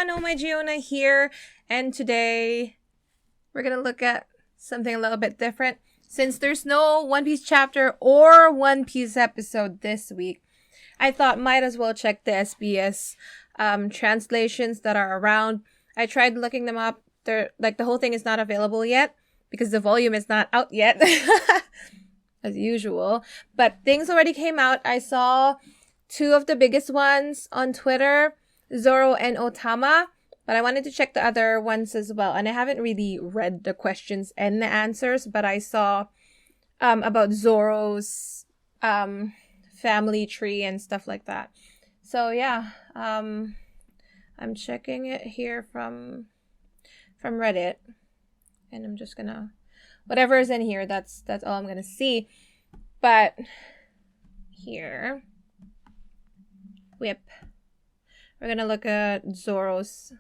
everyone, Oh My Giona here, and today we're gonna look at something a little bit different. Since there's no One Piece chapter or One Piece episode this week, I thought might as well check the SBS translations that are around. I tried looking them up. They're like the whole thing is not available yet because the volume is not out yet, as usual. But things already came out. I saw two of the biggest ones on Twitter, Zoro and Tama, but I wanted to check the other ones as well. And I haven't really read the questions and the answers, but I saw about Zoro's family tree and stuff like that. So yeah, I'm checking it here from Reddit, and I'm just gonna whatever is in here. That's all I'm gonna see. But here. Whip. We're gonna look at Zoro's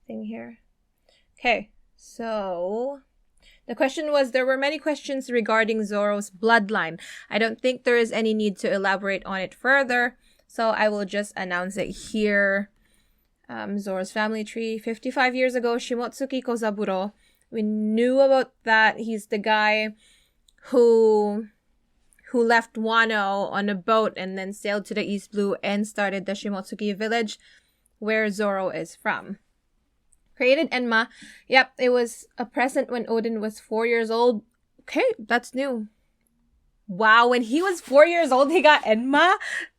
thing here. Okay, so the question was, there were many questions regarding Zoro's bloodline. I don't think there is any need to elaborate on it further, so I will just announce it here. Zoro's family tree. 55 years ago, Shimotsuki Kozaburo. We knew about that. He's the guy who left Wano on a boat and then sailed to the East Blue and started the Shimotsuki village, where Zoro is from. Created Enma. Yep, it was a present when Odin was 4 years old. Okay, that's new. Wow, when he was 4 years old, he got Enma?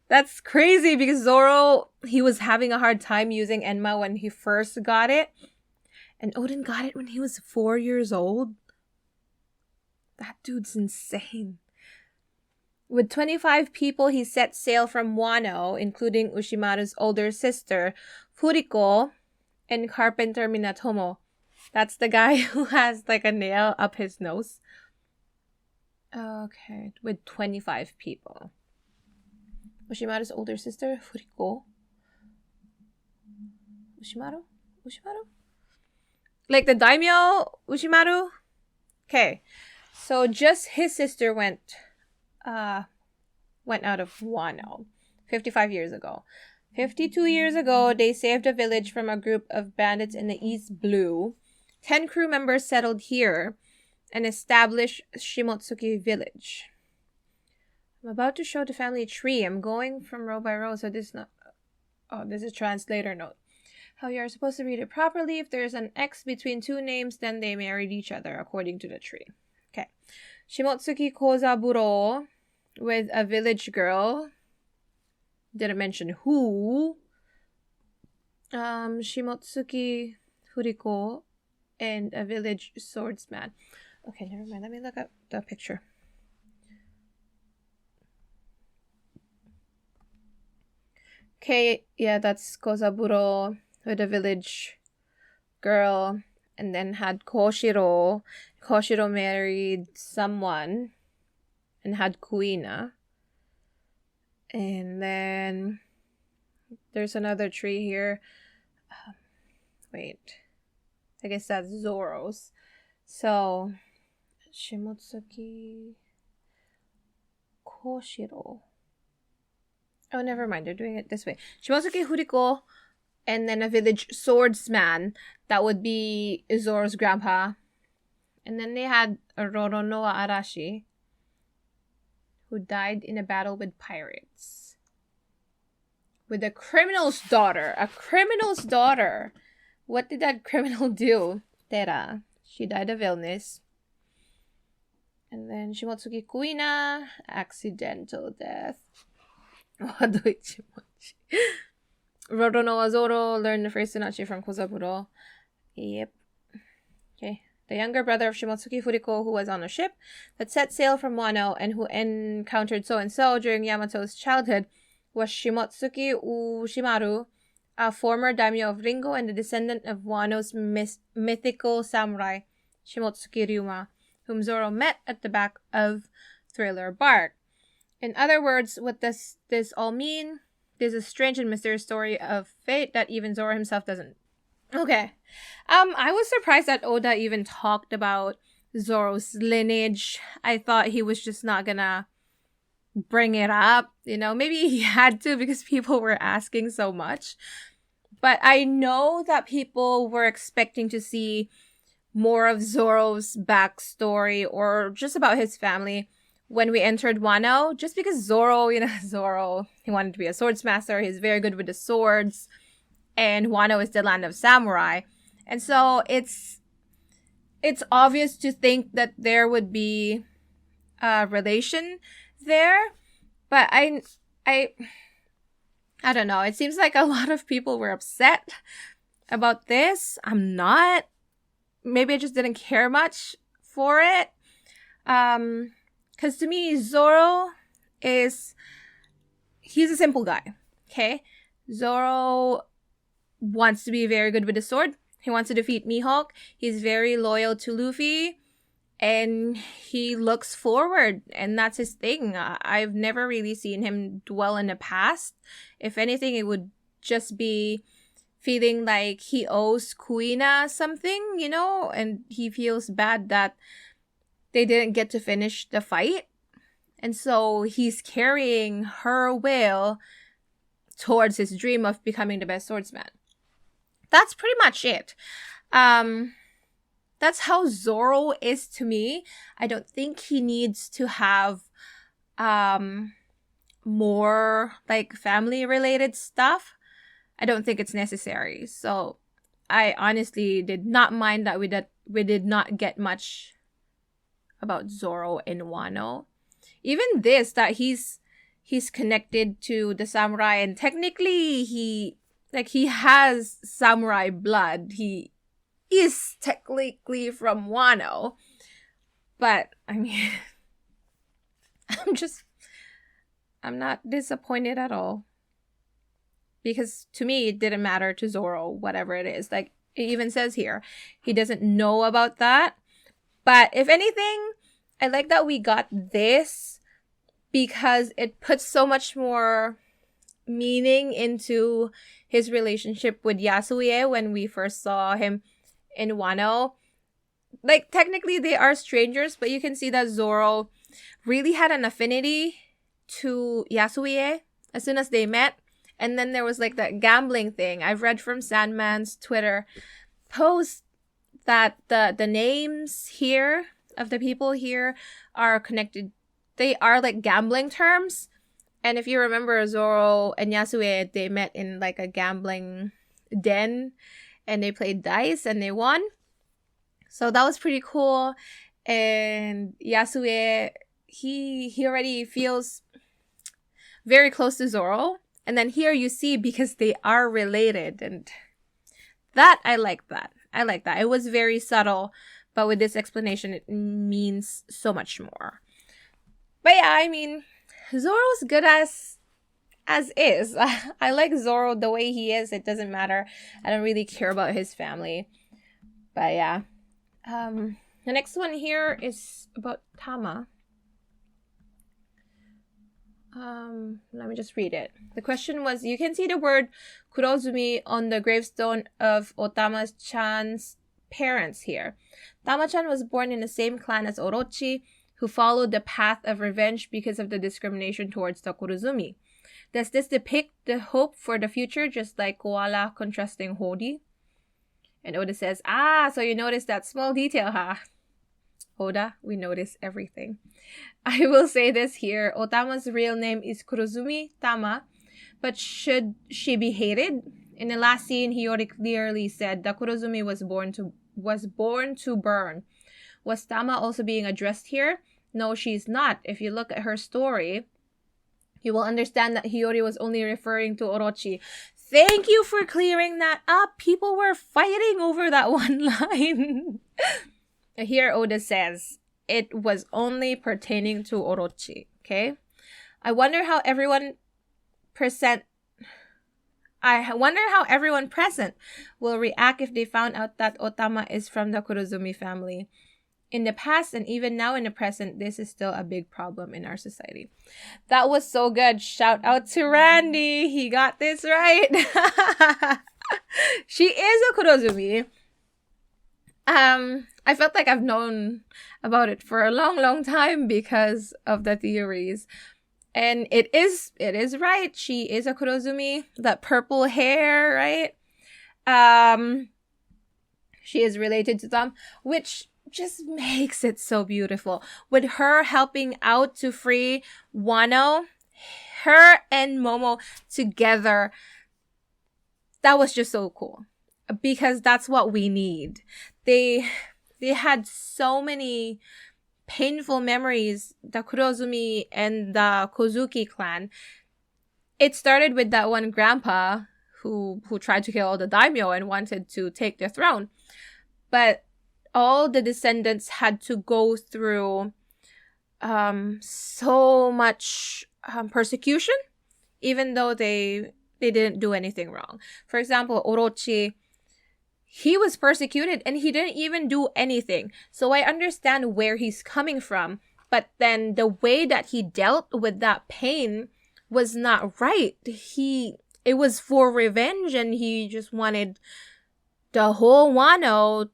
That's crazy because Zoro, he was having a hard time using Enma when he first got it. And Odin got it when he was 4 years old? That dude's insane. With 25 people, he set sail from Wano, including Ushimaru's older sister, Furiko, and carpenter Minatomo. That's the guy who has like a nail up his nose. Okay, with 25 people. Ushimaru's older sister, Furiko. Ushimaru? Like the daimyo Ushimaru? Okay, so just his sister went out of Wano 55 years ago. 52 years ago, they saved a village from a group of bandits in the East Blue. 10 crew members settled here and established Shimotsuki village. I'm about to show the family tree. I'm going from row by row, so this is not... Oh, this is translator note. How you are supposed to read it properly. If there's an X between two names, then they married each other according to the tree. Okay. Shimotsuki Kozaburo with a village girl. Didn't mention who. Shimotsuki Furiko and a village swordsman. Okay, never mind. Let me look up the picture. Okay, yeah, that's Kozaburo with a village girl. And then had Koshiro. Koshiro married someone and had Kuina. And then there's another tree here. Wait. I guess that's Zoro's. So, Shimotsuki Koshiro. Oh, never mind. They're doing it this way. Shimotsuki Furiko. And then a village swordsman. That would be Zoro's grandpa. And then they had Roronoa Arashi, who died in a battle with pirates. With a criminal's daughter. A criminal's daughter. What did that criminal do? Tera. She died of illness. And then Shimotsuki Kuina. Accidental death. Roronoa Zoro learned the first Sunachi from Kozaburo. Yep. Okay. The younger brother of Shimotsuki Furiko, who was on a ship that set sail from Wano and who encountered so-and-so during Yamato's childhood, was Shimotsuki Ushimaru, a former daimyo of Ringo and the descendant of Wano's mythical samurai, Shimotsuki Ryuma, whom Zoro met at the back of Thriller Bark. In other words, what does this all mean? There's a strange and mysterious story of fate that even Zoro himself doesn't. Okay. I was surprised that Oda even talked about Zoro's lineage. I thought he was just not gonna bring it up. You know, maybe he had to because people were asking so much. But I know that people were expecting to see more of Zoro's backstory or just about his family when we entered Wano. Just because Zoro, Zoro, he wanted to be a swordsmaster. He's very good with the swords. And Wano is the land of samurai. And so it's obvious to think that there would be a relation there. But I don't know. It seems like a lot of people were upset about this. I'm not. Maybe I just didn't care much for it. Because to me, Zoro he's a simple guy. Okay? Zoro wants to be very good with the sword. He wants to defeat Mihawk. He's very loyal to Luffy. And he looks forward, and that's his thing. I've never really seen him dwell in the past. If anything, it would just be feeling like he owes Kuina something, and he feels bad that they didn't get to finish the fight. And so he's carrying her will towards his dream of becoming the best swordsman. That's pretty much it. That's how Zoro is to me. I don't think he needs to have more like family related stuff. I don't think it's necessary. So I honestly did not mind that we did not get much about Zoro in Wano. Even this, that he's connected to the samurai, and technically he has samurai blood. He is technically from Wano. But, I mean, I'm not disappointed at all. Because to me, it didn't matter to Zoro, whatever it is. Like, it even says here, he doesn't know about that. But if anything, I like that we got this because it puts so much more meaning into his relationship with Yasue when we first saw him in Wano. Like, technically they are strangers, but you can see that Zoro really had an affinity to Yasue as soon as they met. And then there was like that gambling thing. I've read from Sandman's Twitter post that the names here of the people here are connected. They are like gambling terms. And if you remember, Zoro and Yasue, they met in like a gambling den and they played dice and they won. So that was pretty cool. And Yasue, he already feels very close to Zoro. And then here you see, because they are related, and that, I like that. I like that. It was very subtle, but with this explanation, it means so much more. But yeah, I mean, Zoro's good as is. I like Zoro the way he is. It doesn't matter. I don't really care about his family. But yeah. The next one here is about Tama. Let me just read it. The question was, you can see the word Kurozumi on the gravestone of Otama-chan's parents here. Tama-chan was born in the same clan as Orochi, who followed the path of revenge because of the discrimination towards the Kurozumi. Does this depict the hope for the future, just like Koala contrasting Hodi? And Oda says, so you noticed that small detail, huh? Oda, we notice everything. I will say this here. Otama's real name is Kurozumi Tama, but should she be hated? In the last scene, Hiyori clearly said that Kurozumi was born to burn. Was Tama also being addressed here? No, she's not. If you look at her story, you will understand that Hiyori was only referring to Orochi. Thank you for clearing that up. People were fighting over that one line. Here Oda says, it was only pertaining to Orochi, okay? I wonder how everyone present will react if they found out that Otama is from the Kurozumi family. In the past and even now in the present, this is still a big problem in our society. That was so good. Shout out to Randy. He got this right. She is a Kurozumi. I felt like I've known about it for a long, long time because of the theories. And it is right. She is a Kurozumi. That purple hair, right? She is related to them, which just makes it so beautiful. With her helping out to free Wano, her and Momo together, that was just so cool. Because that's what we need. They had so many painful memories, the Kurozumi and the Kozuki clan. It started with that one grandpa who tried to kill all the daimyo and wanted to take the throne. But all the descendants had to go through so much persecution, even though they didn't do anything wrong. For example, Orochi, he was persecuted and he didn't even do anything. So I understand where he's coming from. But then the way that he dealt with that pain was not right. It was for revenge, and he just wanted the whole Wano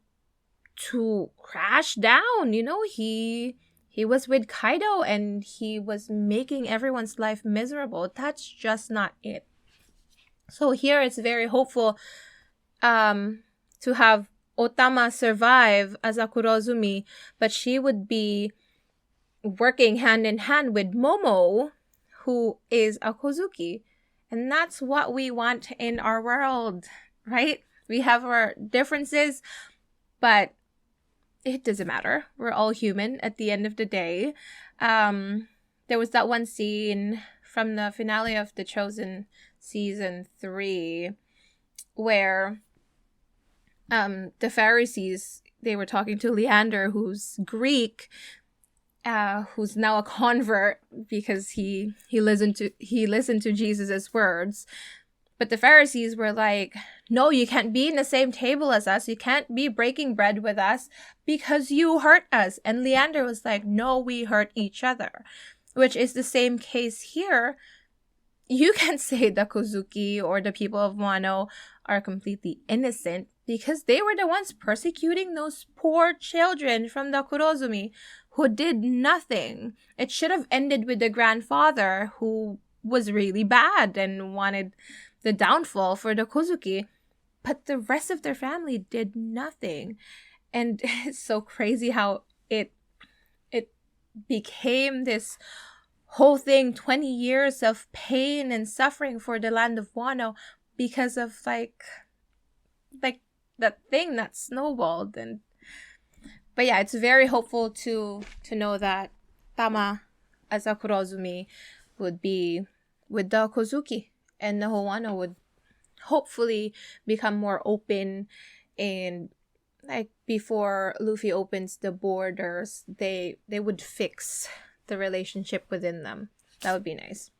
to crash down. You know, he was with Kaido and he was making everyone's life miserable. That's just not it. So here it's very hopeful to have Otama survive as a Kurozumi, but she would be working hand in hand with Momo, who is a Kozuki. And that's what we want in our world, right? We have our differences, but it doesn't matter. We're all human at the end of the day. There was that one scene from the finale of The Chosen season 3 where the Pharisees, they were talking to Leander, who's Greek, who's now a convert because he listened to Jesus's words. But the Pharisees were like, no, you can't be in the same table as us. You can't be breaking bread with us because you hurt us. And Leander was like, no, we hurt each other, which is the same case here. You can say the Kozuki or the people of Wano are completely innocent because they were the ones persecuting those poor children from the Kurozumi who did nothing. It should have ended with the grandfather who was really bad and wanted the downfall for the Kozuki, but the rest of their family did nothing. And it's so crazy how it became this whole thing, 20 years of pain and suffering for the land of Wano because of like that thing that snowballed. But yeah, it's very hopeful to know that Tama as a Kurozumi would be with the Kozuki, and the whole Wano would hopefully become more open, and like before Luffy opens the borders, they would fix the relationship within them. That would be nice.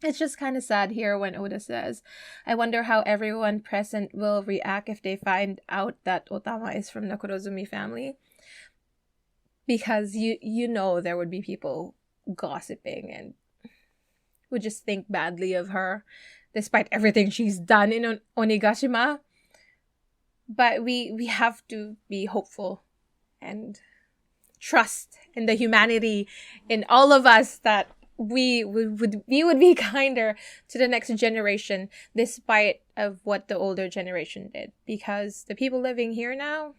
It's just kind of sad here when Oda says, I wonder how everyone present will react if they find out that Otama is from the Kurozumi family. Because you know there would be people gossiping and would just think badly of her, despite everything she's done in Onigashima. But we have to be hopeful and trust in the humanity in all of us, that we would be kinder to the next generation, despite of what the older generation did. Because the people living here now,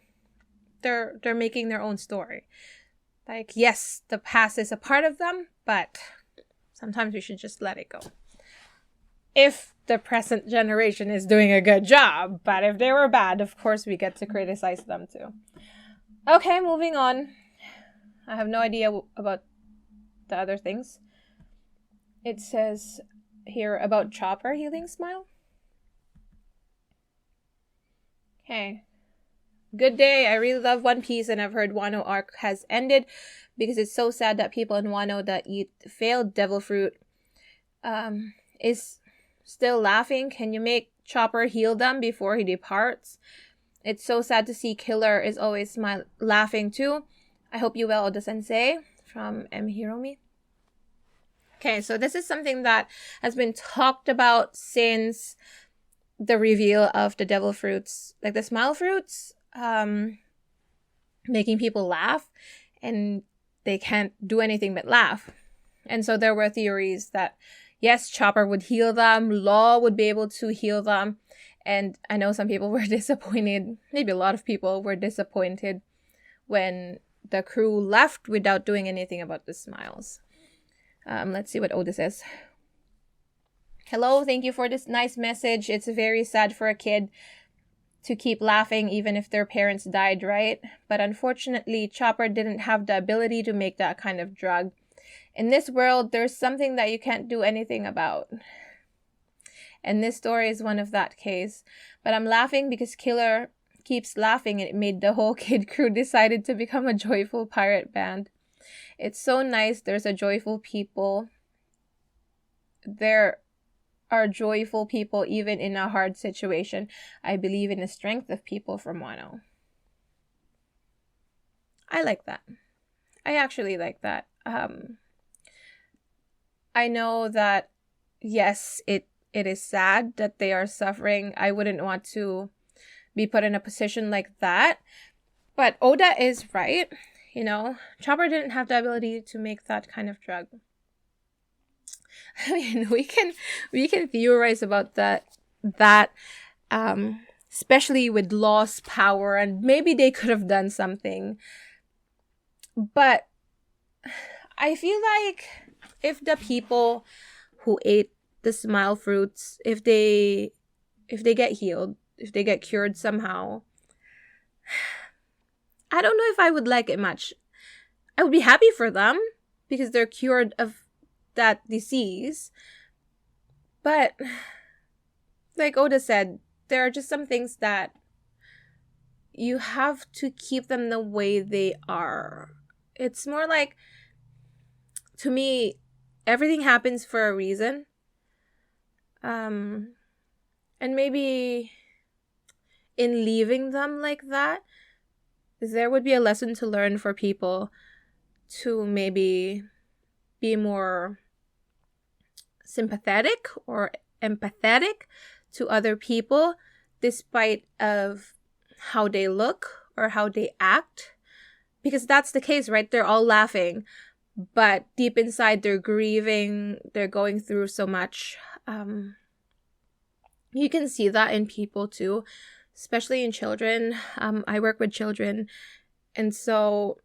they're making their own story. Like, yes, the past is a part of them, but sometimes we should just let it go. If the present generation is doing a good job, but if they were bad, of course we get to criticize them too. Okay, moving on. I have no idea about the other things. It says here about Chopper healing smile. Okay. Good day. I really love One Piece, and I've heard Wano arc has ended because it's so sad that people in Wano that eat failed devil fruit is still laughing. Can you make Chopper heal them before he departs? It's so sad to see Killer is always laughing too. I hope you well, Oda-sensei, from M. Hiromi. Okay, so this is something that has been talked about since the reveal of the devil fruits, like the smile fruits, making people laugh, and they can't do anything but laugh. And so there were theories that, yes, Chopper would heal them, Law would be able to heal them, And I know some people were disappointed, maybe a lot of people were disappointed when the crew left without doing anything about the smiles. Let's see what Oda says. Hello, thank you for this nice message. It's very sad for a kid to keep laughing even if their parents died, right? But unfortunately, Chopper didn't have the ability to make that kind of drug. In this world, there's something that you can't do anything about. And this story is one of that case. But I'm laughing because Killer keeps laughing and it made the whole kid crew decided to become a joyful pirate band. It's so nice there's a joyful people. There are joyful people even in a hard situation. I believe in the strength of people from Wano. I like that. I actually like that. I know that, yes, it is sad that they are suffering. I wouldn't want to be put in a position like that. But Oda is right. You know, Chopper didn't have the ability to make that kind of drug. I mean, we can theorize about that, especially with lost power, and maybe they could have done something. But I feel like if the people who ate the smile fruits, if they get healed, if they get cured somehow, I don't know if I would like it much. I would be happy for them because they're cured of that disease. But like Oda said, there are just some things that you have to keep them the way they are. It's more like, to me, everything happens for a reason. And maybe in leaving them like that, there would be a lesson to learn for people to maybe be more sympathetic or empathetic to other people despite of how they look or how they act. Because that's the case, right? They're all laughing, but deep inside they're grieving, they're going through so much. You can see that in people too, especially in children. I work with children, and so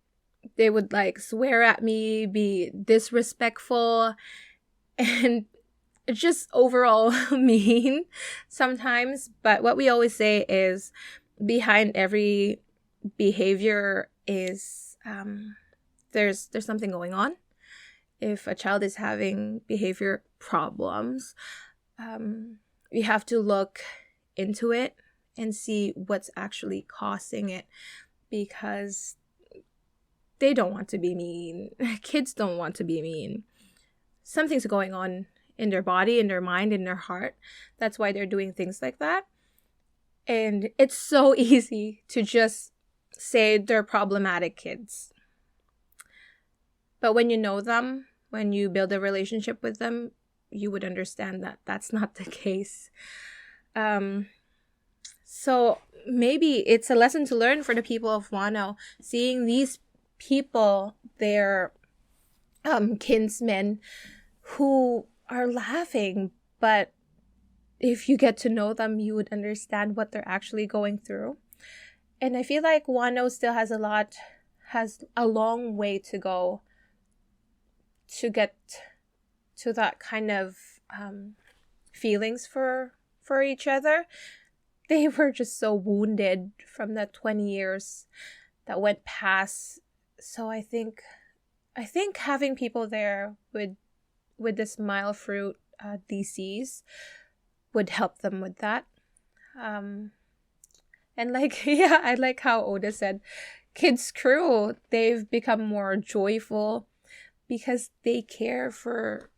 they would like swear at me, be disrespectful, and just overall mean sometimes. But what we always say is behind every behavior is there's something going on. If a child is having behavior problems, we have to look into it and see what's actually causing it, because they don't want to be mean. Kids don't want to be mean. Something's going on in their body, in their mind, in their heart. That's why they're doing things like that. And it's so easy to just say they're problematic kids. But when you know them, when you build a relationship with them, you would understand that that's not the case. So maybe it's a lesson to learn for the people of Wano, seeing these people, their kinsmen, who are laughing, but if you get to know them, you would understand what they're actually going through. And I feel like Wano still has a long way to go to get to that kind of feelings for each other. They were just so wounded from the 20 years that went past. So I think having people there with the smile fruit disease would help them with that. And like, yeah, I like how Oda said, kids' crew, they've become more joyful because they care for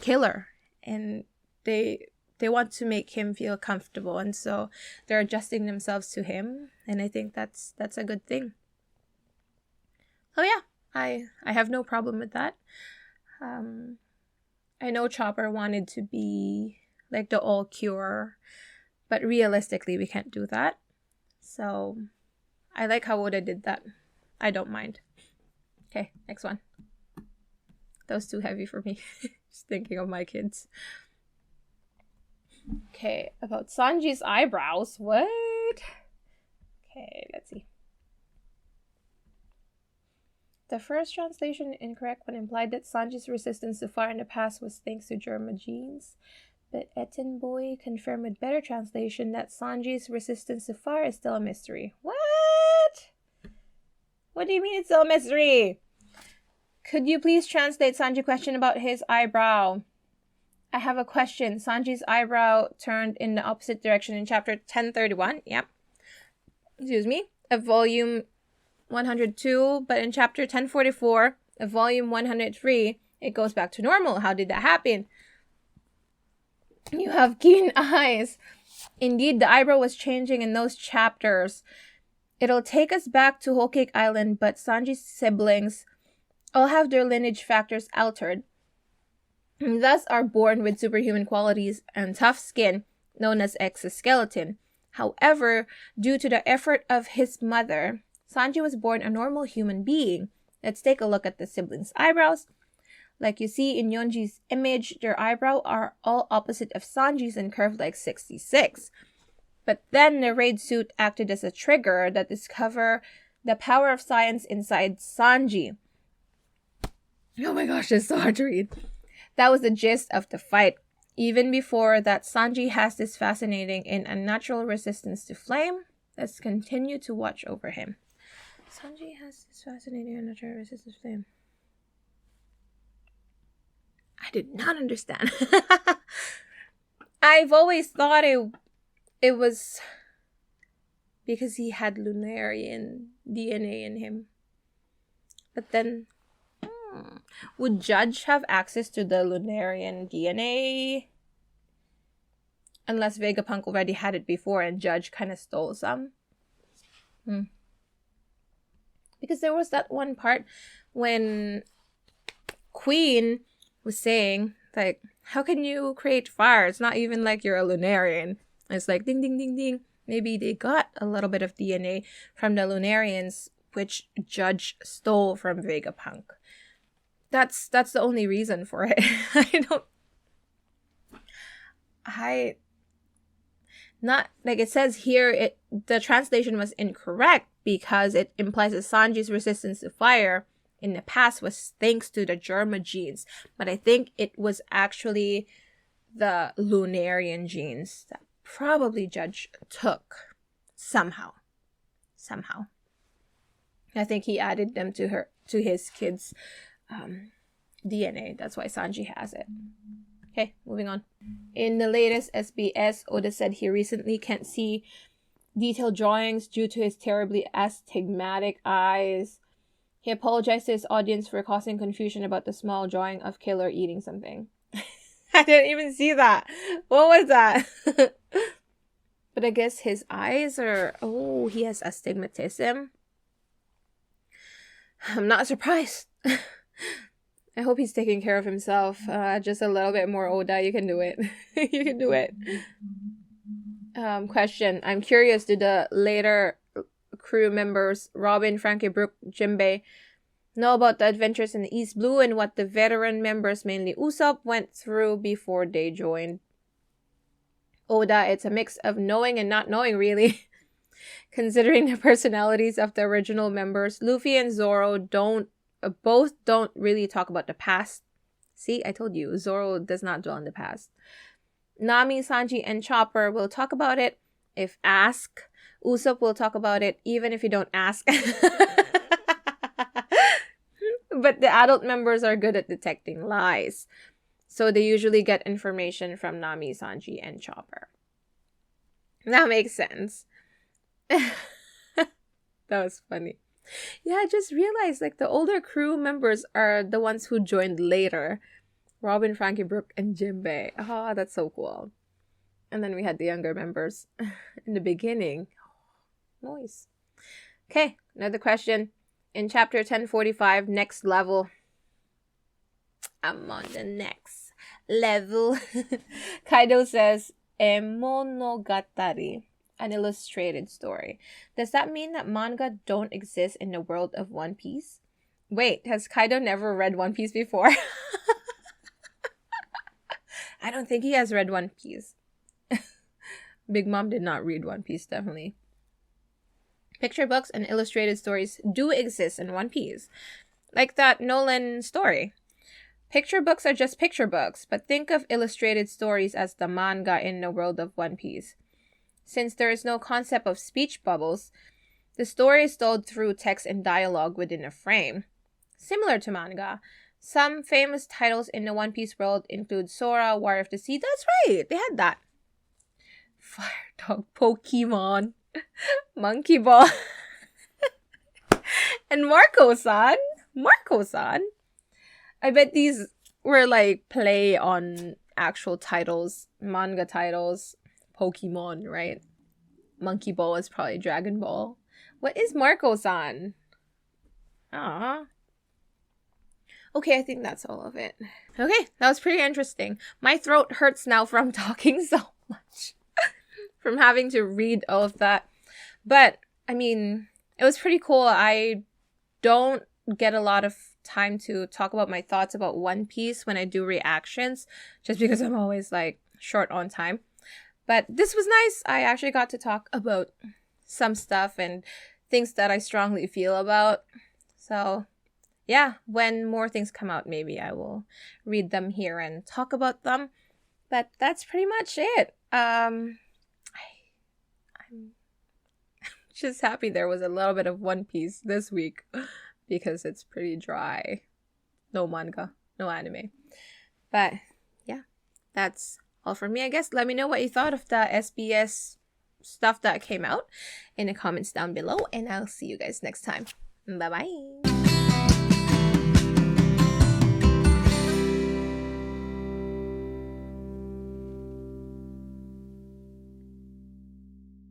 Killer, and they want to make him feel comfortable, and so they're adjusting themselves to him, and I think that's a good thing. Oh yeah, I have no problem with that. I know Chopper wanted to be like the all cure, but realistically we can't do that. So I like how Oda did that. I don't mind. Okay, next one. That was too heavy for me. Just thinking of my kids. Okay, about Sanji's eyebrows. What? Okay, let's see. The first translation incorrect when implied that Sanji's resistance to fire in the past was thanks to Germa genes. But Etin Boy confirmed with better translation that Sanji's resistance to fire is still a mystery. What? What do you mean it's still a mystery? Could you please translate Sanji's question about his eyebrow? I have a question. Sanji's eyebrow turned in the opposite direction in chapter 1031. Yep. Excuse me. Of volume 102. But in chapter 1044 of volume 103, it goes back to normal. How did that happen? You have keen eyes. Indeed, the eyebrow was changing in those chapters. It'll take us back to Whole Cake Island, but Sanji's siblings all have their lineage factors altered, and thus are born with superhuman qualities and tough skin, known as exoskeleton. However, due to the effort of his mother, Sanji was born a normal human being. Let's take a look at the siblings' eyebrows. Like you see in Yonji's image, their eyebrows are all opposite of Sanji's and curved like 66. But then the raid suit acted as a trigger that discovered the power of science inside Sanji. Oh my gosh, it's so hard to read. That was the gist of the fight. Even before that, Sanji has this fascinating and unnatural resistance to flame. Let's continue to watch over him. Sanji has this fascinating and unnatural resistance to flame. I did not understand. I've always thought it was because he had Lunarian DNA in him. But then, would Judge have access to the Lunarian DNA? Unless Vegapunk already had it before and Judge kind of stole some. Because there was that one part when Queen was saying, like, how can you create fire? It's not even like you're a Lunarian. It's like, ding, ding, ding, ding. Maybe they got a little bit of DNA from the Lunarians, which Judge stole from Vegapunk. That's the only reason for it. Not like it says here, the translation was incorrect because it implies that Sanji's resistance to fire in the past was thanks to the Germa genes. But I think it was actually the Lunarian genes that probably Judge took somehow. I think he added them to his kids' DNA. That's why Sanji has it. Okay, moving on. In the latest SBS, Oda said he recently can't see detailed drawings due to his terribly astigmatic eyes. He apologized to his audience for causing confusion about the small drawing of Killer eating something. I didn't even see that. What was that? But I guess his eyes are... Oh, he has astigmatism. I'm not surprised. I hope he's taking care of himself. Just a little bit more, Oda. You can do it. You can do it. Question. I'm curious, did the later crew members, Robin, Frankie, Brooke, Jinbei, know about the adventures in the East Blue and what the veteran members, mainly Usopp, went through before they joined? Oda, it's a mix of knowing and not knowing, really. Considering the personalities of the original members, Luffy and Zoro both don't really talk about the past. See, I told you, Zoro does not dwell in the past. Nami, Sanji, and Chopper will talk about it if asked. Usopp will talk about it even if you don't ask. But the adult members are good at detecting lies. So they usually get information from Nami, Sanji, and Chopper. That makes sense. That was funny. Yeah, I just realized, like, the older crew members are the ones who joined later. Robin, Frankie, Brooke, and Jinbei. Oh, that's so cool. And then we had the younger members in the beginning. Nice. Okay, another question. In chapter 1045, next level. I'm on the next level. Kaido says, Monogatari. An illustrated story. Does that mean that manga don't exist in the world of One Piece? Wait, has Kaido never read One Piece before? I don't think he has read One Piece. Big Mom did not read One Piece, definitely. Picture books and illustrated stories do exist in One Piece. Like that Nolan story. Picture books are just picture books, but think of illustrated stories as the manga in the world of One Piece. Since there is no concept of speech bubbles, the story is told through text and dialogue within a frame. Similar to manga, some famous titles in the One Piece world include Sora, War of the Sea. That's right, they had that. Fire Dog, Pokemon, Monkey Ball, and Marco-san. Marco-san. I bet these were like play on actual titles, manga titles. Pokemon, right? Monkey Ball is probably Dragon Ball. What is Marco-san? Ah. Okay, I think that's all of it. Okay, that was pretty interesting. My throat hurts now from talking so much. From having to read all of that. But, I mean, it was pretty cool. I don't get a lot of time to talk about my thoughts about One Piece when I do reactions, just because I'm always like short on time. But this was nice. I actually got to talk about some stuff and things that I strongly feel about. So yeah, when more things come out, maybe I will read them here and talk about them. But that's pretty much it. I'm just happy there was a little bit of One Piece this week because it's pretty dry. No manga, no anime. But yeah, that's all from me, I guess. Let me know what you thought of the SBS stuff that came out in the comments down below, and I'll see you guys next time. Bye-bye.